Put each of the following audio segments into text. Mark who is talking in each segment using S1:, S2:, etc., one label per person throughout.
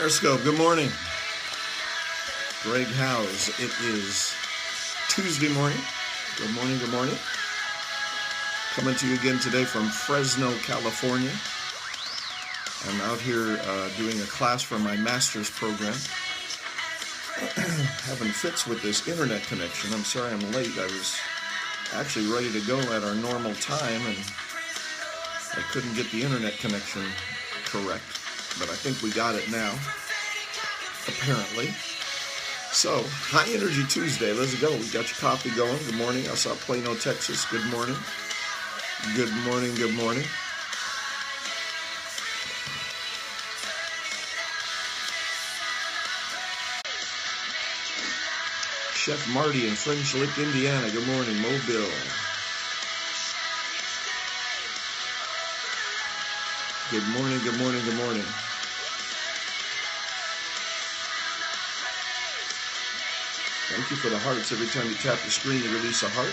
S1: Periscope, good morning. Greg Howes. It is Tuesday morning. Good morning, good morning. Coming to you again today from Fresno, California. I'm out here doing a class for my master's program. Having fits with this internet connection. I'm sorry I'm late. I was actually ready to go at our normal time and I couldn't get the internet connection correct. But I think we got it now, apparently. So, High Energy Tuesday, let's go. We got your coffee going. Good morning. I saw Plano, Texas. Good morning. Good morning, good morning. Chef Marty in French Lick, Indiana. Good morning, Mobile. Good morning, good morning, good morning. Thank you for the hearts. Every time you tap the screen, you release a heart.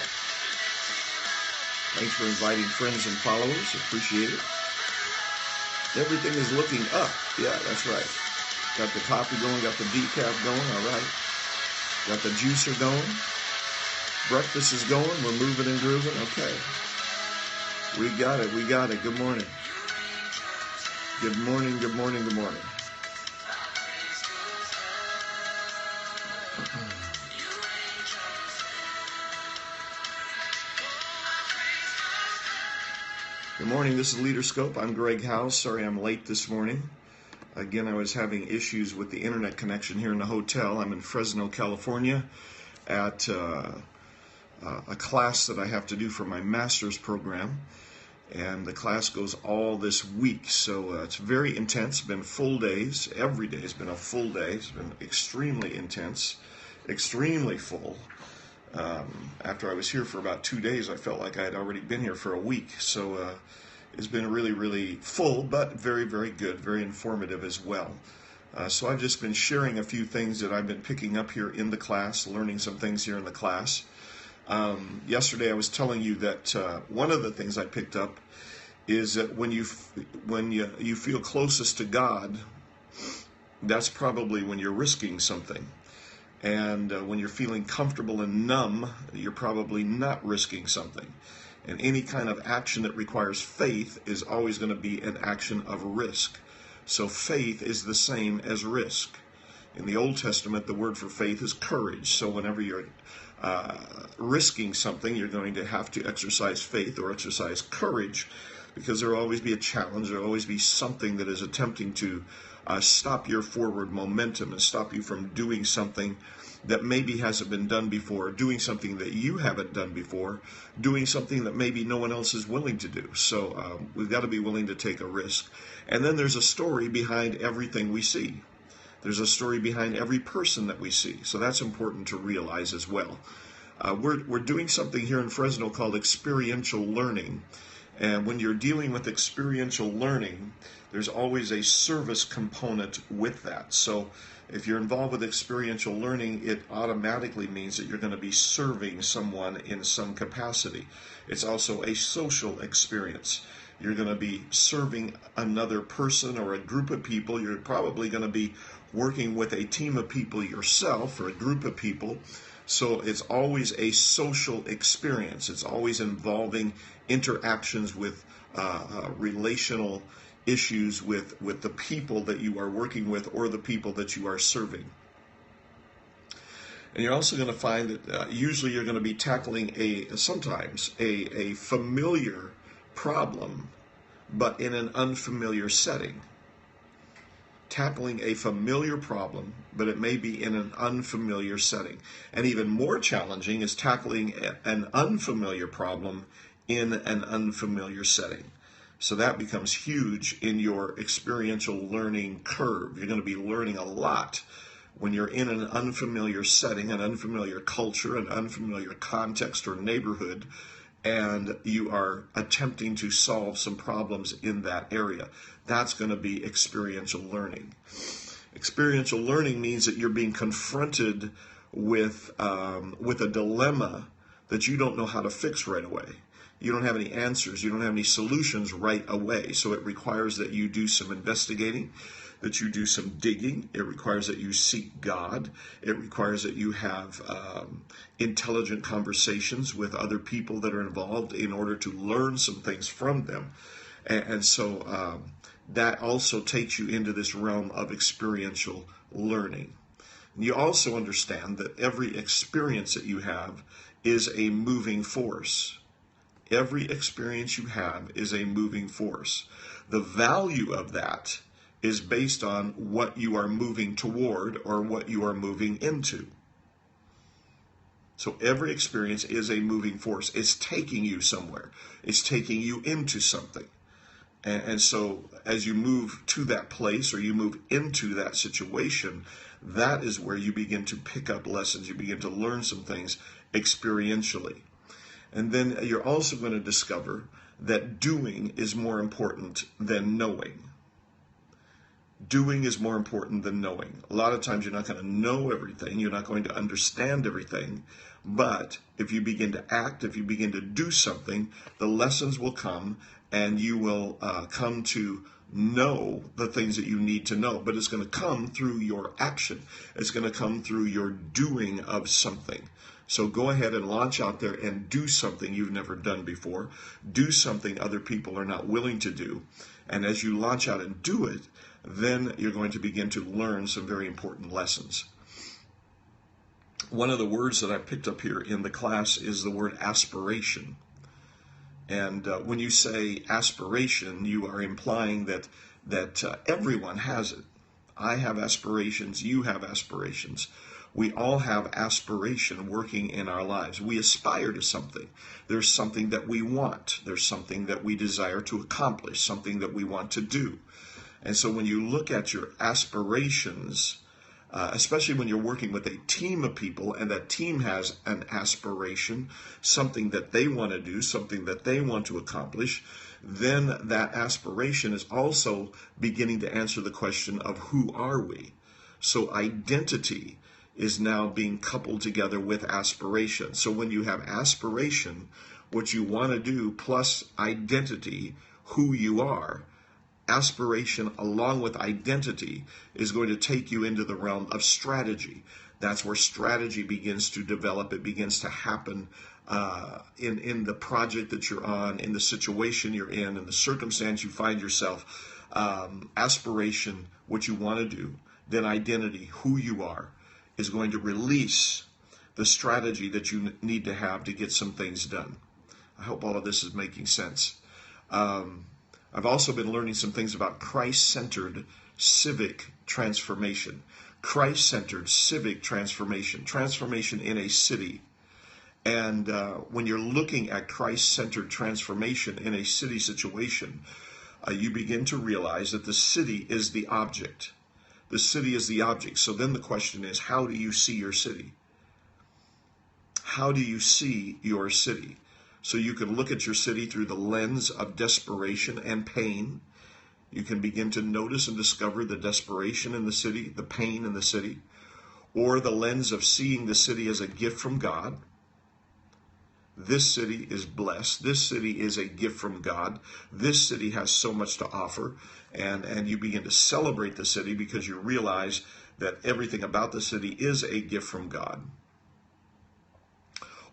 S1: Thanks for inviting friends and followers. Appreciate it. Everything is looking up. Yeah, that's right. Got the coffee going, got the decaf going. All right. Got the juicer going. Breakfast is going. We're moving and grooving. Okay. We got it. We got it. Good morning. Good morning. Good morning. Good morning. Good morning, this is Leaderscope. I'm Greg Howes. Sorry I'm late this morning. Again, I was having issues with the internet connection here in the hotel. I'm in Fresno, California at a class that I have to do for my master's program. And the class goes all this week, so it's very intense. It's been full days. Every day has been a full day. It's been extremely intense, extremely full. After I was here for about 2 days, I felt like I had already been here for a week. So it's been really, really full, but very, very good, very informative as well. So I've just been sharing a few things that I've been picking up here in the class, learning some things here in the class. Yesterday I was telling you that one of the things I picked up is that when you feel closest to God, that's probably when you're risking something. And when you're feeling comfortable and numb, you're probably not risking something. And any kind of action that requires faith is always going to be an action of risk. So faith is the same as risk. In the Old Testament, the word for faith is courage. So whenever you're risking something, you're going to have to exercise faith or exercise courage, because there will always be a challenge. There will always be something that is attempting to stop your forward momentum and stop you from doing something that maybe hasn't been done before, doing something that you haven't done before, doing something that maybe no one else is willing to do. So we've got to be willing to take a risk. And then there's a story behind everything we see. There's a story behind every person that we see. So that's important to realize as well. We're doing something here in Fresno called experiential learning. And when you're dealing with experiential learning, there's always a service component with that. So if you're involved with experiential learning, it automatically means that you're going to be serving someone in some capacity. It's also a social experience. You're going to be serving another person or a group of people. You're probably going to be working with a team of people yourself or a group of people. So it's always a social experience. It's always involving interactions with relational issues with the people that you are working with or the people that you are serving. And you're also going to find that usually you're going to be tackling sometimes a familiar problem, but in an unfamiliar setting. Tackling a familiar problem, but it may be in an unfamiliar setting. And even more challenging is tackling an unfamiliar problem in an unfamiliar setting. So that becomes huge in your experiential learning curve. You're going to be learning a lot when you're in an unfamiliar setting, an unfamiliar culture, an unfamiliar context or neighborhood, and you are attempting to solve some problems in that area. That's going to be experiential learning. Experiential learning means that you're being confronted with a dilemma that you don't know how to fix right away. You don't have any answers. You don't have any solutions right away. So it requires that you do some investigating, that you do some digging. It requires that you seek God. It requires that you have intelligent conversations with other people that are involved in order to learn some things from them. And so that also takes you into this realm of experiential learning. And you also understand that every experience that you have is a moving force. Every experience you have is a moving force. The value of that is based on what you are moving toward or what you are moving into. So every experience is a moving force. It's taking you somewhere. It's taking you into something. And so as you move to that place or you move into that situation, that is where you begin to pick up lessons. You begin to learn some things experientially. And then you're also going to discover that doing is more important than knowing. Doing is more important than knowing. A lot of times you're not going to know everything. You're not going to understand everything. But if you begin to act, if you begin to do something, the lessons will come and you will come to know the things that you need to know. But it's going to come through your action. It's going to come through your doing of something. So go ahead and launch out there and do something you've never done before. Do something other people are not willing to do. And as you launch out and do it, then you're going to begin to learn some very important lessons. One of the words that I picked up here in the class is the word aspiration. And when you say aspiration, you are implying that everyone has it. I have aspirations, you have aspirations. We all have aspiration working in our lives. We aspire to something. There's something that we want. There's something that we desire to accomplish, something that we want to do. And so when you look at your aspirations, especially when you're working with a team of people and that team has an aspiration, something that they want to do, something that they want to accomplish, then that aspiration is also beginning to answer the question of who are we? So identity is now being coupled together with aspiration. So when you have aspiration, what you want to do plus identity, who you are, aspiration along with identity is going to take you into the realm of strategy. That's where strategy begins to develop. It begins to happen in the project that you're on, in the situation you're in the circumstance you find yourself. Aspiration, what you want to do, then identity, who you are, is going to release the strategy that you need to have to get some things done. I hope all of this is making sense. I've also been learning some things about Christ-centered civic transformation. Christ-centered civic transformation. Transformation in a city. And when you're looking at Christ-centered transformation in a city situation, you begin to realize that the city is the object. The city is the object. So then the question is, how do you see your city? How do you see your city? So you can look at your city through the lens of desperation and pain. You can begin to notice and discover the desperation in the city, the pain in the city, or the lens of seeing the city as a gift from God. This city is blessed. This city is a gift from God. This city has so much to offer. And you begin to celebrate the city because you realize that everything about the city is a gift from God.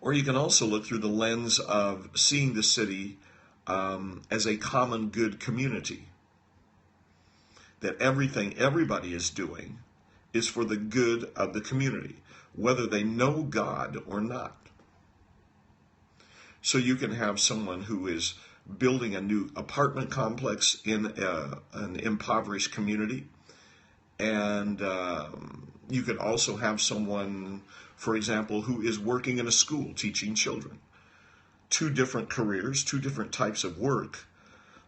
S1: Or you can also look through the lens of seeing the city as a common good community. That everything everybody is doing is for the good of the community, whether they know God or not. So you can have someone who is building a new apartment complex in an impoverished community. And you could also have someone, for example, who is working in a school teaching children. Two different careers, two different types of work,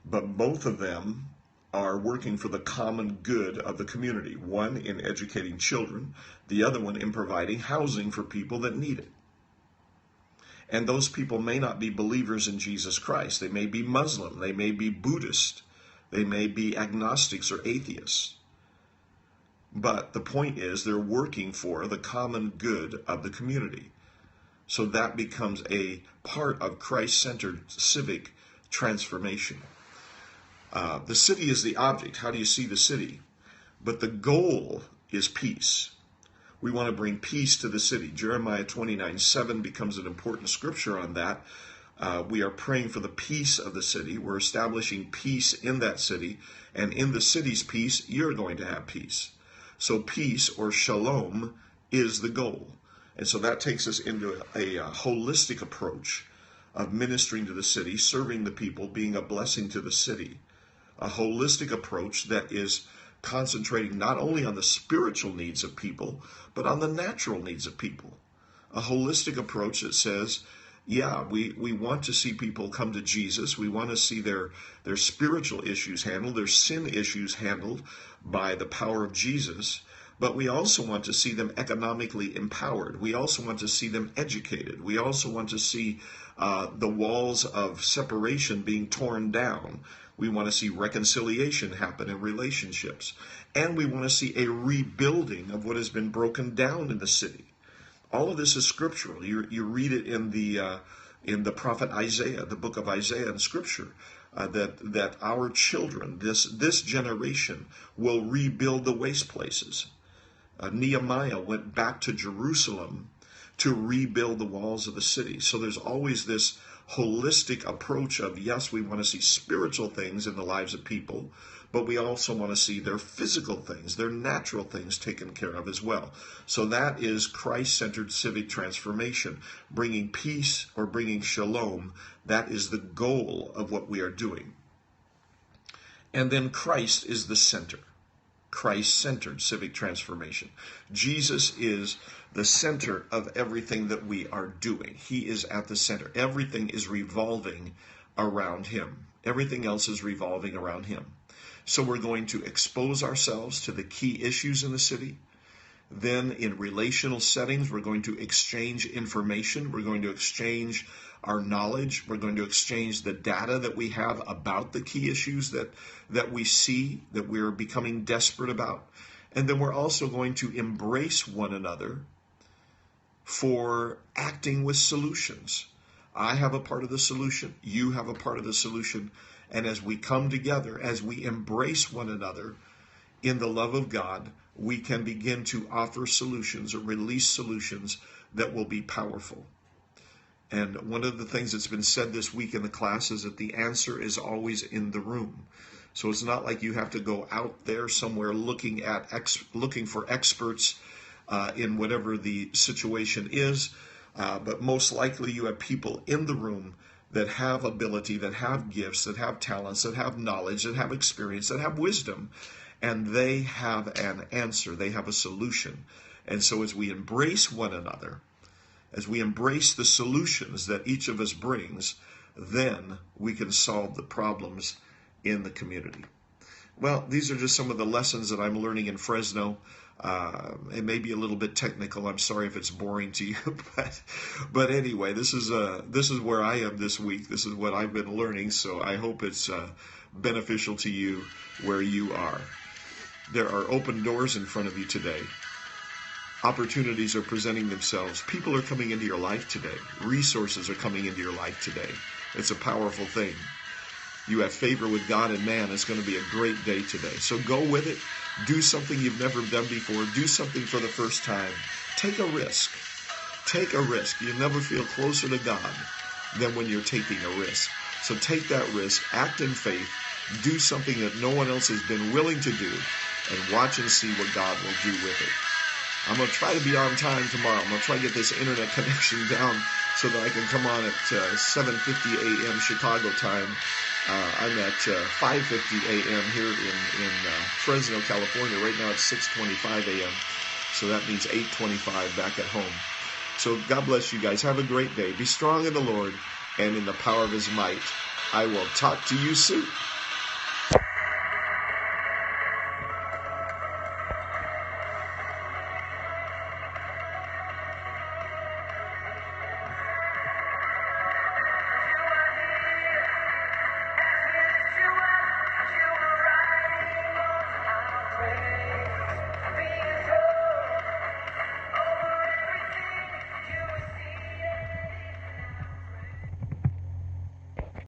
S1: but both of them are working for the common good of the community. One in educating children, the other one in providing housing for people that need it. And those people may not be believers in Jesus Christ. They may be Muslim. They may be Buddhist. They may be agnostics or atheists. But the point is they're working for the common good of the community. So that becomes a part of Christ-centered civic transformation. The city is the object. How do you see the city? But the goal is peace. We want to bring peace to the city. Jeremiah 29:7 becomes an important scripture on that. We are praying for the peace of the city. We're establishing peace in that city. And in the city's peace, you're going to have peace. So peace, or shalom, is the goal. And so that takes us into a holistic approach of ministering to the city, serving the people, being a blessing to the city. A holistic approach that is concentrating not only on the spiritual needs of people, but on the natural needs of people. A holistic approach that says, yeah, we want to see people come to Jesus. We want to see their spiritual issues handled, their sin issues handled by the power of Jesus. But we also want to see them economically empowered. We also want to see them educated. We also want to see the walls of separation being torn down. We want to see reconciliation happen in relationships. And we want to see a rebuilding of what has been broken down in the city. All of this is scriptural. You read it in the prophet Isaiah, the book of Isaiah in Scripture, that our children, this generation, will rebuild the waste places. Nehemiah went back to Jerusalem to rebuild the walls of the city. So there's always this holistic approach of, yes, we want to see spiritual things in the lives of people, but we also want to see their physical things, their natural things taken care of as well. So that is Christ-centered civic transformation, bringing peace or bringing shalom. That is the goal of what we are doing. And then Christ is the center. Christ-centered civic transformation. Jesus is the center of everything that we are doing. He is at the center. Everything is revolving around him. Everything else is revolving around him. So we're going to expose ourselves to the key issues in the city. Then in relational settings, we're going to exchange information. We're going to exchange our knowledge. We're going to exchange the data that we have about the key issues that we see, that we're becoming desperate about. And then we're also going to embrace one another for acting with solutions. I have a part of the solution. You have a part of the solution. And as we come together, as we embrace one another in the love of God, we can begin to offer solutions or release solutions that will be powerful. And one of the things that's been said this week in the class is that the answer is always in the room. So it's not like you have to go out there somewhere looking for experts in whatever the situation is. But most likely you have people in the room that have ability, that have gifts, that have talents, that have knowledge, that have experience, that have wisdom. And they have an answer. They have a solution. And so as we embrace one another, as we embrace the solutions that each of us brings, then we can solve the problems in the community. Well, these are just some of the lessons that I'm learning in Fresno. It may be a little bit technical. I'm sorry if it's boring to you, but anyway, this is where I am this week. This is what I've been learning. So I hope it's beneficial to you where you are. There are open doors in front of you today. Opportunities are presenting themselves. People are coming into your life today. Resources are coming into your life today. It's a powerful thing. You have favor with God and man. It's going to be a great day today. So go with it. Do something you've never done before. Do something for the first time. Take a risk. Take a risk. You never feel closer to God than when you're taking a risk. So take that risk. Act in faith. Do something that no one else has been willing to do. And watch and see what God will do with it. I'm going to try to be on time tomorrow. I'm going to try to get this internet connection down so that I can come on at 7:50 a.m. Chicago time. I'm at 5:50 a.m. here in Fresno, California. Right now it's 6:25 a.m. So that means 8:25 back at home. So God bless you guys. Have a great day. Be strong in the Lord and in the power of his might. I will talk to you soon.